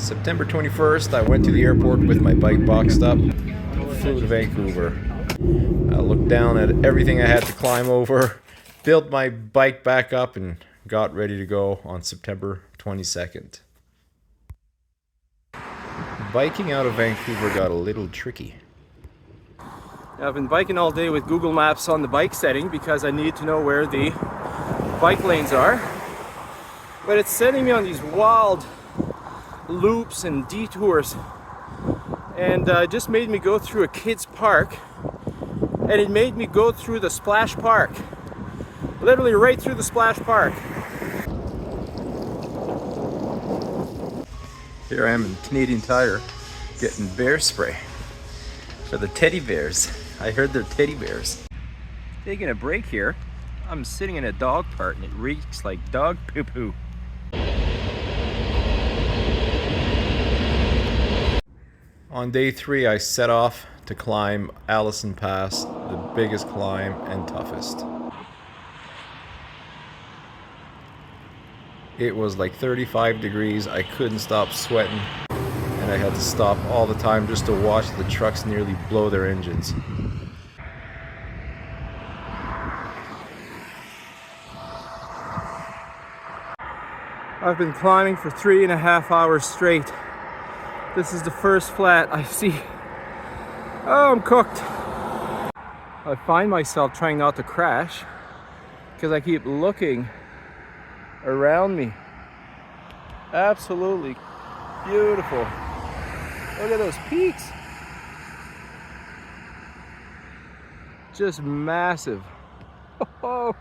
September 21st, I went to the airport with my bike boxed up, flew to Vancouver. I looked down at everything I had to climb over, built my bike back up, and got ready to go on September 22nd. Biking out of Vancouver got a little tricky. I've been biking all day with Google Maps on the bike setting because I need to know where the bike lanes are. But it's sending me on these wild loops and detours, and just made me go through a kids park, and it made me go through the splash park, literally right through the splash park. Here I am in Canadian Tire getting bear spray for the teddy bears. I heard they're teddy bears. Taking a break here. I'm sitting in a dog park and it reeks like dog poo-poo. On day 3, I set off to climb Allison Pass, the biggest climb and toughest. It was like 35 degrees, I couldn't stop sweating, and I had to stop all the time just to watch the trucks nearly blow their engines. I've been climbing for 3.5 hours straight. This is the first flat I see. Oh, I'm cooked. I find myself trying not to crash because I keep looking around me. Absolutely beautiful. Look at those peaks. Just massive. Oh.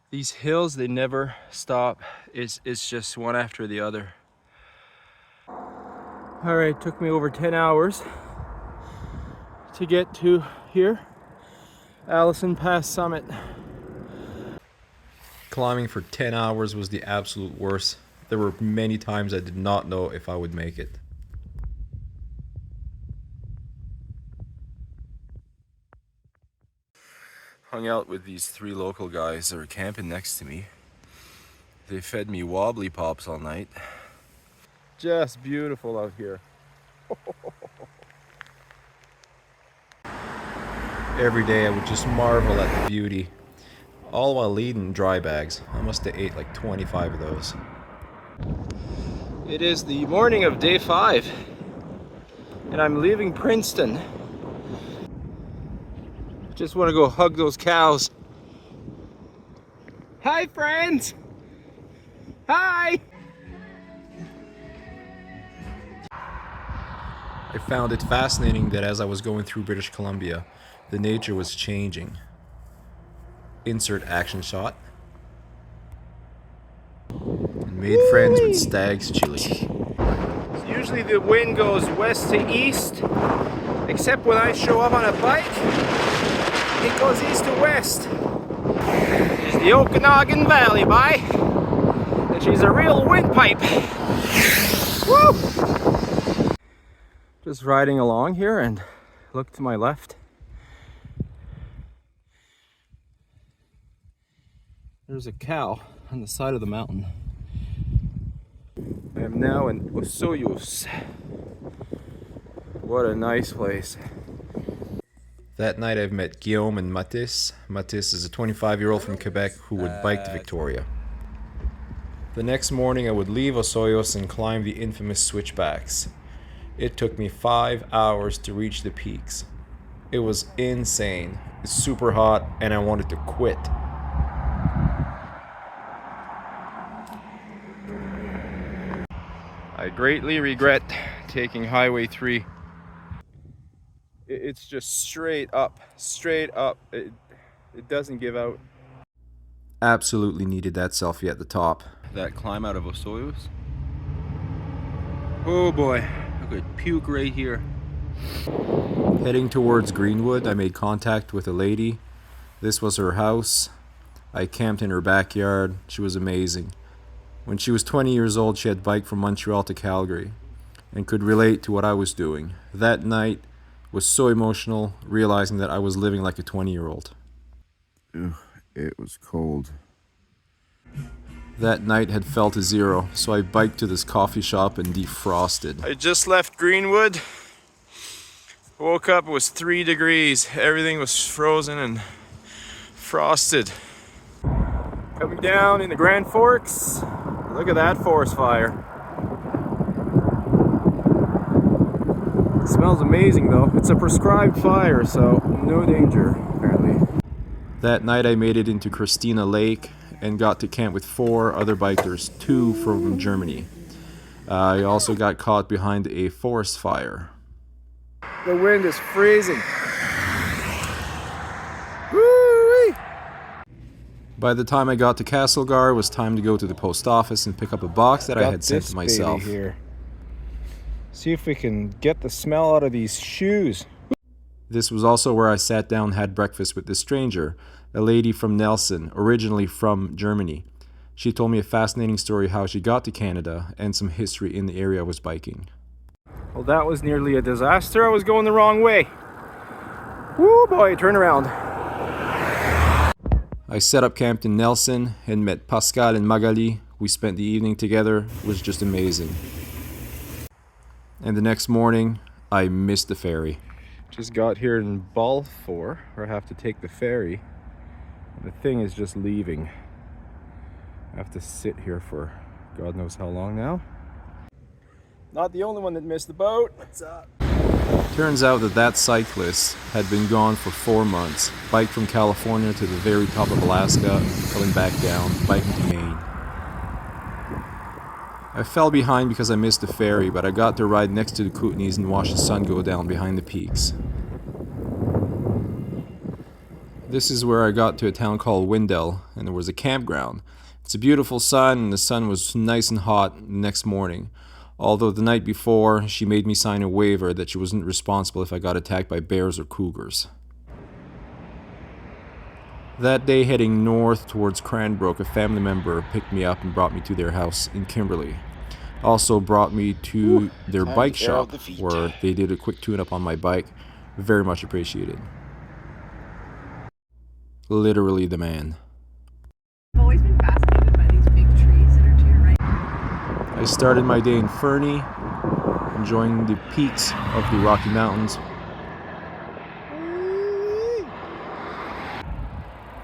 These hills, they never stop. It's just one after the other. All right, took me over 10 hours to get to here, Allison Pass Summit. Climbing for 10 hours was the absolute worst. There were many times I did not know if I would make it. Hung out with these 3 local guys that were camping next to me. They fed me wobbly pops all night. Just beautiful out here. Every day I would just marvel at the beauty, all while eating dry bags. I must have ate like 25 of those. It is the morning of day 5, and I'm leaving Princeton. Just want to go hug those cows. Hi, friends! Hi! I found it fascinating that as I was going through British Columbia, the nature was changing. Insert action shot. And made friends with stags chili. So usually the wind goes west to east, except when I show up on a bike, it goes east to west. There's the Okanagan Valley, and she's a real windpipe. Woo! Just riding along here, and look to my left. There's a cow on the side of the mountain. I am now in Osoyoos. What a nice place. That night I've met Guillaume and Mathis. Mathis is a 25-year-old from Quebec who would bike to Victoria. The next morning I would leave Osoyoos and climb the infamous switchbacks. It took me 5 hours to reach the peaks. It was insane. It's super hot and I wanted to quit. I greatly regret taking Highway 3. It's just straight up. It doesn't give out. Absolutely needed that selfie at the top. That climb out of Osoyoos. Oh boy, I could puke right here. Heading towards Greenwood, I made contact with a lady. This was her house. I camped in her backyard. She was amazing. When she was 20 years old, she had biked from Montreal to Calgary and could relate to what I was doing. That night was so emotional, realizing that I was living like a 20-year-old. It was cold. That night had fell to zero, so I biked to this coffee shop and defrosted. I just left Greenwood. Woke up, it was 3 degrees. Everything was frozen and frosted. Coming down in the Grand Forks. Look at that forest fire. It smells amazing though. It's a prescribed fire, so no danger apparently. That night I made it into Christina Lake and got to camp with 4 other bikers, 2 from Germany. I also got caught behind a forest fire. The wind is freezing. Woo-wee. By the time I got to Castlegar, it was time to go to the post office and pick up a box that I had sent to myself. Here. See if we can get the smell out of these shoes. This was also where I sat down and had breakfast with this stranger, a lady from Nelson, originally from Germany. She told me a fascinating story how she got to Canada and some history in the area I was biking. Well, that was nearly a disaster. I was going the wrong way. Woo boy, turn around. I set up camp in Nelson and met Pascal and Magali. We spent the evening together. It was just amazing. And the next morning, I missed the ferry. Just got here in Balfour, where I have to take the ferry. The thing is just leaving. I have to sit here for God knows how long now. Not the only one that missed the boat. What's up? Turns out that cyclist had been gone for 4 months, biked from California to the very top of Alaska, coming back down, biking to Maine. I fell behind because I missed the ferry, but I got to ride next to the Kootenays and watch the sun go down behind the peaks. This is where I got to a town called Wendell, and there was a campground. It's a beautiful sun, and the sun was nice and hot the next morning. Although the night before, she made me sign a waiver that she wasn't responsible if I got attacked by bears or cougars. That day, heading north towards Cranbrook, a family member picked me up and brought me to their house in Kimberley. Also brought me to their bike shop, where they did a quick tune-up on my bike. Very much appreciated. Literally the man. I've always been fascinated by these big trees that are to your right. I started my day in Fernie, enjoying the peaks of the Rocky Mountains.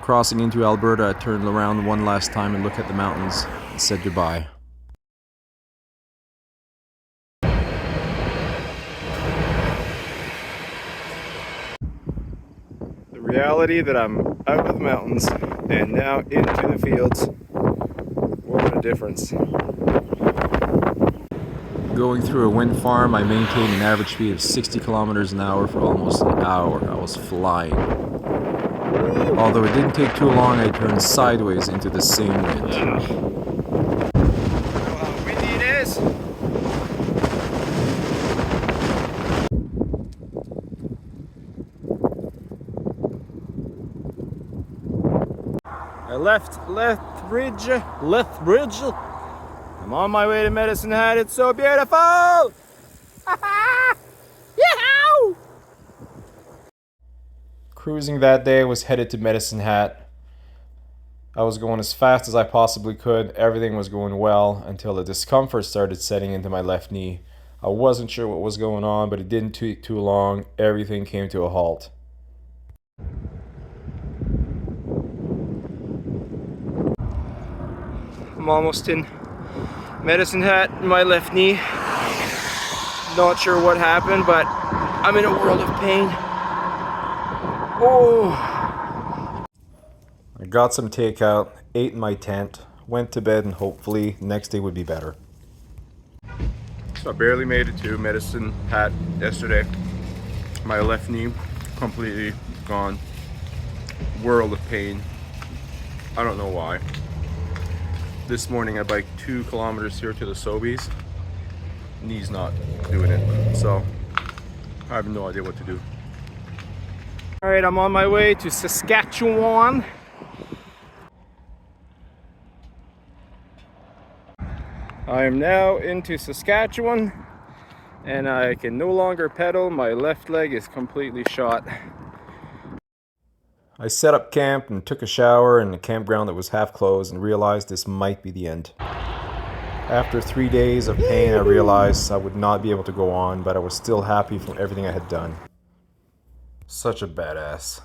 Crossing into Alberta, I turned around one last time and looked at the mountains and said goodbye. The reality that I'm out of the mountains and now into the fields. What a difference. Going through a wind farm, I maintained an average speed of 60 kilometers an hour for almost an hour. I was flying. Although it didn't take too long, I turned sideways into the same wind. Wow. How windy it is. I left Lethbridge. I'm on my way to Medicine Hat. It's so beautiful. Yahoo! Cruising that day was headed to Medicine Hat. I was going as fast as I possibly could. Everything was going well until the discomfort started setting into my left knee. I wasn't sure what was going on, but it didn't take too long. Everything came to a halt. I'm almost in Medicine Hat, my left knee. Not sure what happened, but I'm in a world of pain. Oh! I got some takeout, ate in my tent, went to bed, and hopefully next day would be better. So I barely made it to Medicine Hat yesterday. My left knee completely gone. World of pain. I don't know why. This morning I biked 2 kilometers here to the Sobeys. Knee's not doing it, so I have no idea what to do. Alright, I'm on my way to Saskatchewan. I am now into Saskatchewan and I can no longer pedal. My left leg is completely shot. I set up camp and took a shower in a campground that was half closed and realized this might be the end. After 3 days of pain, I realized I would not be able to go on, but I was still happy from everything I had done. Such a badass.